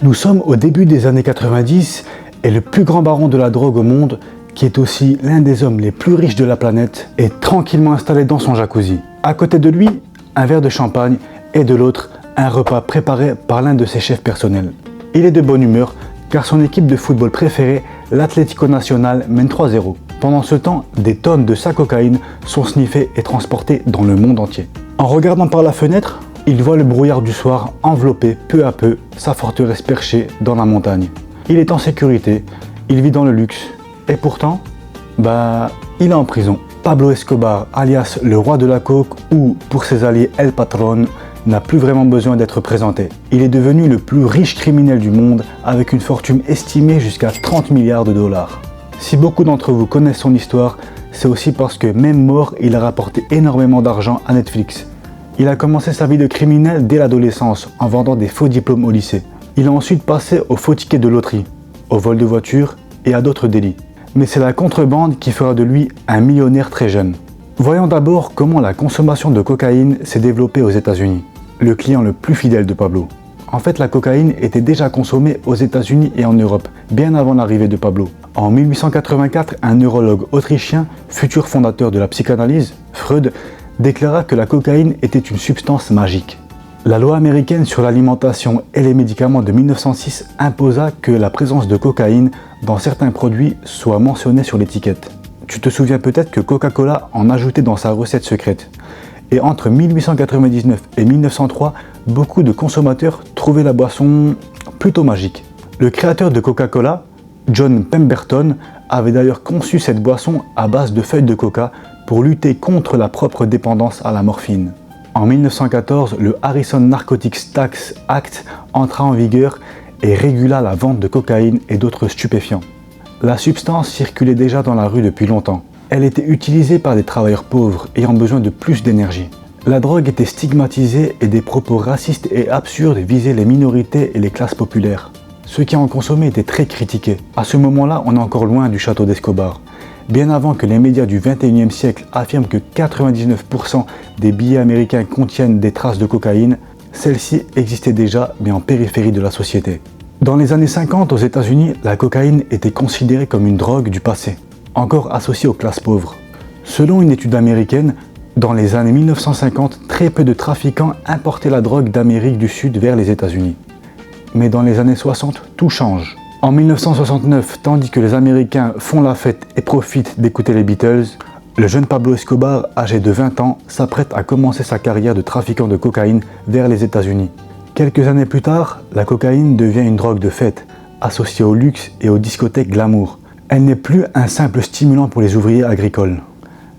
Nous sommes au début des années 90 et le plus grand baron de la drogue au monde, qui est aussi l'un des hommes les plus riches de la planète, est tranquillement installé dans son jacuzzi. À côté de lui, un verre de champagne et de l'autre, un repas préparé par l'un de ses chefs personnels. Il est de bonne humeur car son équipe de football préférée, l'Atlético Nacional, mène 3-0. Pendant ce temps, des tonnes de sa cocaïne sont sniffées et transportées dans le monde entier. En regardant par la fenêtre, il voit le brouillard du soir envelopper peu à peu sa forteresse perchée dans la montagne. Il est en sécurité, il vit dans le luxe, et pourtant, il est en prison. Pablo Escobar, alias le roi de la coke, ou pour ses alliés El Patron, n'a plus vraiment besoin d'être présenté. Il est devenu le plus riche criminel du monde, avec une fortune estimée jusqu'à 30 milliards de dollars. Si beaucoup d'entre vous connaissent son histoire, c'est aussi parce que même mort, il a rapporté énormément d'argent à Netflix. Il a commencé sa vie de criminel dès l'adolescence, en vendant des faux diplômes au lycée. Il a ensuite passé aux faux tickets de loterie, au vol de voitures et à d'autres délits. Mais c'est la contrebande qui fera de lui un millionnaire très jeune. Voyons d'abord comment la consommation de cocaïne s'est développée aux États-Unis, le client le plus fidèle de Pablo. En fait, la cocaïne était déjà consommée aux États-Unis et en Europe, bien avant l'arrivée de Pablo. En 1884, un neurologue autrichien, futur fondateur de la psychanalyse, Freud, déclara que la cocaïne était une substance magique. La loi américaine sur l'alimentation et les médicaments de 1906 imposa que la présence de cocaïne dans certains produits soit mentionnée sur l'étiquette. Tu te souviens peut-être que Coca-Cola en ajoutait dans sa recette secrète. Et entre 1899 et 1903, beaucoup de consommateurs trouvaient la boisson plutôt magique. Le créateur de Coca-Cola, John Pemberton, avait d'ailleurs conçu cette boisson à base de feuilles de coca pour lutter contre la propre dépendance à la morphine. En 1914, le Harrison Narcotics Tax Act entra en vigueur et régula la vente de cocaïne et d'autres stupéfiants. La substance circulait déjà dans la rue depuis longtemps. Elle était utilisée par des travailleurs pauvres ayant besoin de plus d'énergie. La drogue était stigmatisée et des propos racistes et absurdes visaient les minorités et les classes populaires. Ceux qui en consommaient étaient très critiqués. À ce moment-là, on est encore loin du château d'Escobar. Bien avant que les médias du 21e siècle affirment que 99% des billets américains contiennent des traces de cocaïne, celle-ci existait déjà, mais en périphérie de la société. Dans les années 50, aux États-Unis, la cocaïne était considérée comme une drogue du passé, encore associée aux classes pauvres. Selon une étude américaine, dans les années 1950, très peu de trafiquants importaient la drogue d'Amérique du Sud vers les États-Unis. Mais dans les années 60, tout change. En 1969, tandis que les Américains font la fête et profitent d'écouter les Beatles, le jeune Pablo Escobar, âgé de 20 ans, s'apprête à commencer sa carrière de trafiquant de cocaïne vers les États-Unis. Quelques années plus tard, la cocaïne devient une drogue de fête, associée au luxe et aux discothèques glamour. Elle n'est plus un simple stimulant pour les ouvriers agricoles.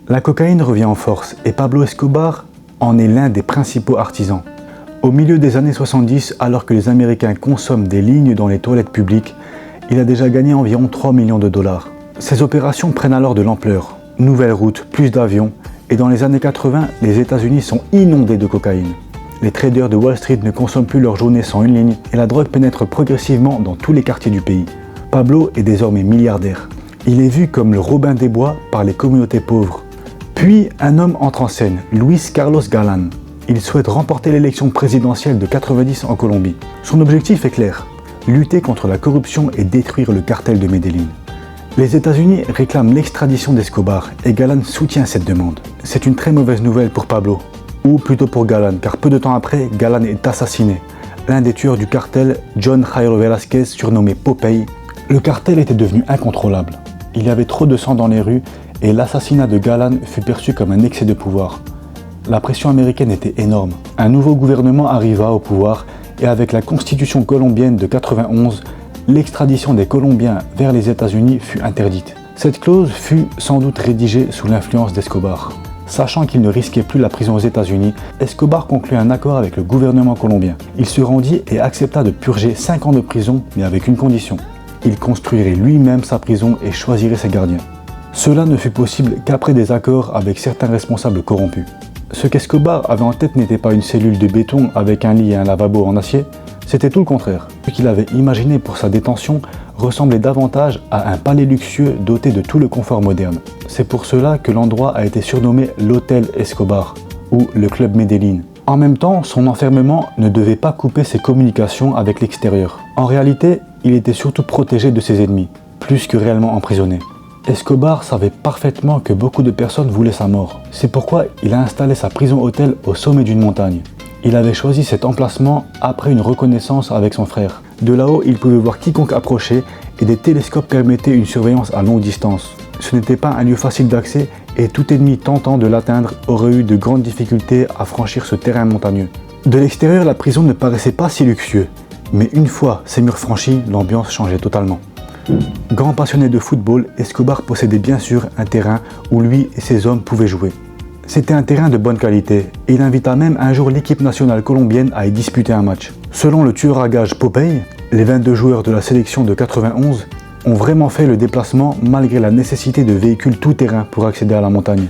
La cocaïne revient en force et Pablo Escobar en est l'un des principaux artisans. Au milieu des années 70, alors que les Américains consomment des lignes dans les toilettes publiques, il a déjà gagné environ 3 millions de dollars. Ces opérations prennent alors de l'ampleur. Nouvelles routes, plus d'avions, et dans les années 80, les États-Unis sont inondés de cocaïne. Les traders de Wall Street ne consomment plus leur journée sans une ligne, et la drogue pénètre progressivement dans tous les quartiers du pays. Pablo est désormais milliardaire. Il est vu comme le Robin des Bois par les communautés pauvres. Puis un homme entre en scène, Luis Carlos Galán. Il souhaite remporter l'élection présidentielle de 90 en Colombie. Son objectif est clair, lutter contre la corruption et détruire le cartel de Medellín. Les États-Unis réclament l'extradition d'Escobar et Galán soutient cette demande. C'est une très mauvaise nouvelle pour Pablo, ou plutôt pour Galán, car peu de temps après, Galán est assassiné. L'un des tueurs du cartel, John Jairo Velázquez, surnommé Popeye. Le cartel était devenu incontrôlable. Il y avait trop de sang dans les rues et l'assassinat de Galán fut perçu comme un excès de pouvoir. La pression américaine était énorme. Un nouveau gouvernement arriva au pouvoir et avec la constitution colombienne de 91, l'extradition des Colombiens vers les États-Unis fut interdite. Cette clause fut sans doute rédigée sous l'influence d'Escobar. Sachant qu'il ne risquait plus la prison aux États-Unis, Escobar conclut un accord avec le gouvernement colombien. Il se rendit et accepta de purger 5 ans de prison, mais avec une condition. Il construirait lui-même sa prison et choisirait ses gardiens. Cela ne fut possible qu'après des accords avec certains responsables corrompus. Ce qu'Escobar avait en tête n'était pas une cellule de béton avec un lit et un lavabo en acier, c'était tout le contraire. Ce qu'il avait imaginé pour sa détention ressemblait davantage à un palais luxueux doté de tout le confort moderne. C'est pour cela que l'endroit a été surnommé l'Hôtel Escobar ou le Club Medellín. En même temps, son enfermement ne devait pas couper ses communications avec l'extérieur. En réalité, il était surtout protégé de ses ennemis, plus que réellement emprisonné. Escobar savait parfaitement que beaucoup de personnes voulaient sa mort. C'est pourquoi il a installé sa prison-hôtel au sommet d'une montagne. Il avait choisi cet emplacement après une reconnaissance avec son frère. De là-haut, il pouvait voir quiconque approcher et des télescopes permettaient une surveillance à longue distance. Ce n'était pas un lieu facile d'accès et tout ennemi tentant de l'atteindre aurait eu de grandes difficultés à franchir ce terrain montagneux. De l'extérieur, la prison ne paraissait pas si luxueux, mais une fois ces murs franchis, l'ambiance changeait totalement. Grand passionné de football, Escobar possédait bien sûr un terrain où lui et ses hommes pouvaient jouer. C'était un terrain de bonne qualité et il invita même un jour l'équipe nationale colombienne à y disputer un match. Selon le tueur à gages Popeye, les 22 joueurs de la sélection de 91 ont vraiment fait le déplacement malgré la nécessité de véhicules tout-terrain pour accéder à la montagne.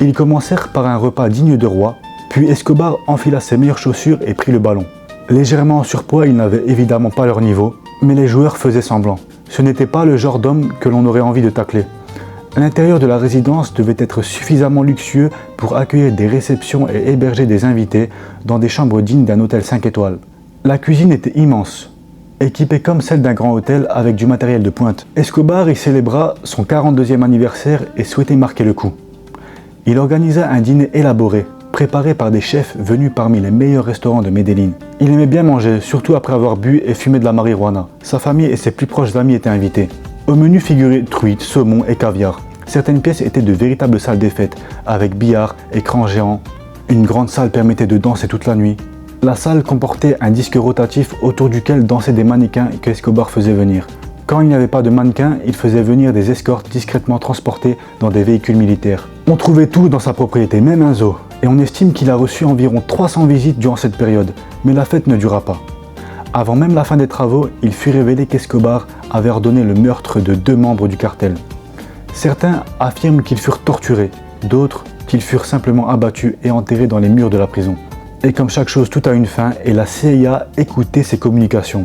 Ils commencèrent par un repas digne de roi, puis Escobar enfila ses meilleures chaussures et prit le ballon. Légèrement en surpoids, il n'avait évidemment pas leur niveau, mais les joueurs faisaient semblant. Ce n'était pas le genre d'homme que l'on aurait envie de tacler. L'intérieur de la résidence devait être suffisamment luxueux pour accueillir des réceptions et héberger des invités dans des chambres dignes d'un hôtel 5 étoiles. La cuisine était immense, équipée comme celle d'un grand hôtel avec du matériel de pointe. Escobar y célébra son 42e anniversaire et souhaitait marquer le coup. Il organisa un dîner élaboré, préparé par des chefs venus parmi les meilleurs restaurants de Medellín. Il aimait bien manger, surtout après avoir bu et fumé de la marijuana. Sa famille et ses plus proches amis étaient invités. Au menu figuraient truites, saumon et caviar. Certaines pièces étaient de véritables salles des fêtes, avec billard, écran géant. Une grande salle permettait de danser toute la nuit. La salle comportait un disque rotatif autour duquel dansaient des mannequins que Escobar faisait venir. Quand il n'y avait pas de mannequins, il faisait venir des escortes discrètement transportées dans des véhicules militaires. On trouvait tout dans sa propriété, même un zoo. Et on estime qu'il a reçu environ 300 visites durant cette période. Mais la fête ne dura pas. Avant même la fin des travaux, il fut révélé qu'Escobar avait ordonné le meurtre de 2 membres du cartel. Certains affirment qu'ils furent torturés, d'autres qu'ils furent simplement abattus et enterrés dans les murs de la prison. Et comme chaque chose, tout a une fin et la CIA écoutait ses communications.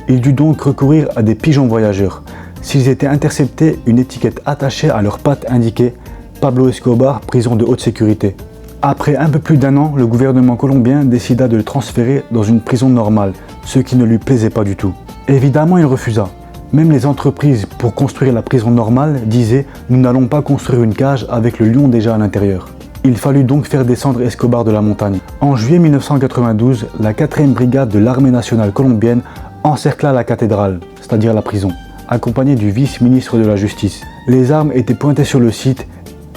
Il dut donc recourir à des pigeons voyageurs. S'ils étaient interceptés, une étiquette attachée à leurs pattes indiquait « Pablo Escobar, prison de haute sécurité ». Après un peu plus d'1 an, le gouvernement colombien décida de le transférer dans une prison normale, ce qui ne lui plaisait pas du tout. Évidemment, il refusa. Même les entreprises pour construire la prison normale disaient « Nous n'allons pas construire une cage avec le lion déjà à l'intérieur ». Il fallut donc faire descendre Escobar de la montagne. En juillet 1992, la 4e brigade de l'armée nationale colombienne encercla la cathédrale, c'est-à-dire la prison, accompagnée du vice-ministre de la Justice. Les armes étaient pointées sur le site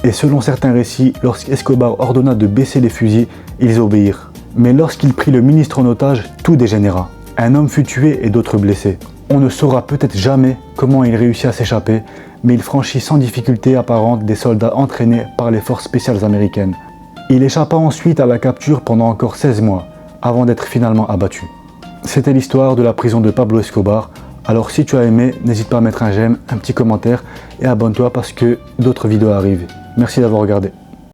et selon certains récits, lorsqu'Escobar ordonna de baisser les fusils, ils obéirent. Mais lorsqu'il prit le ministre en otage, tout dégénéra. Un homme fut tué et d'autres blessés. On ne saura peut-être jamais comment il réussit à s'échapper, mais il franchit sans difficulté apparente des soldats entraînés par les forces spéciales américaines. Il échappa ensuite à la capture pendant encore 16 mois, avant d'être finalement abattu. C'était l'histoire de la prison de Pablo Escobar. Alors si tu as aimé, n'hésite pas à mettre un j'aime, un petit commentaire et abonne-toi parce que d'autres vidéos arrivent. Merci d'avoir regardé.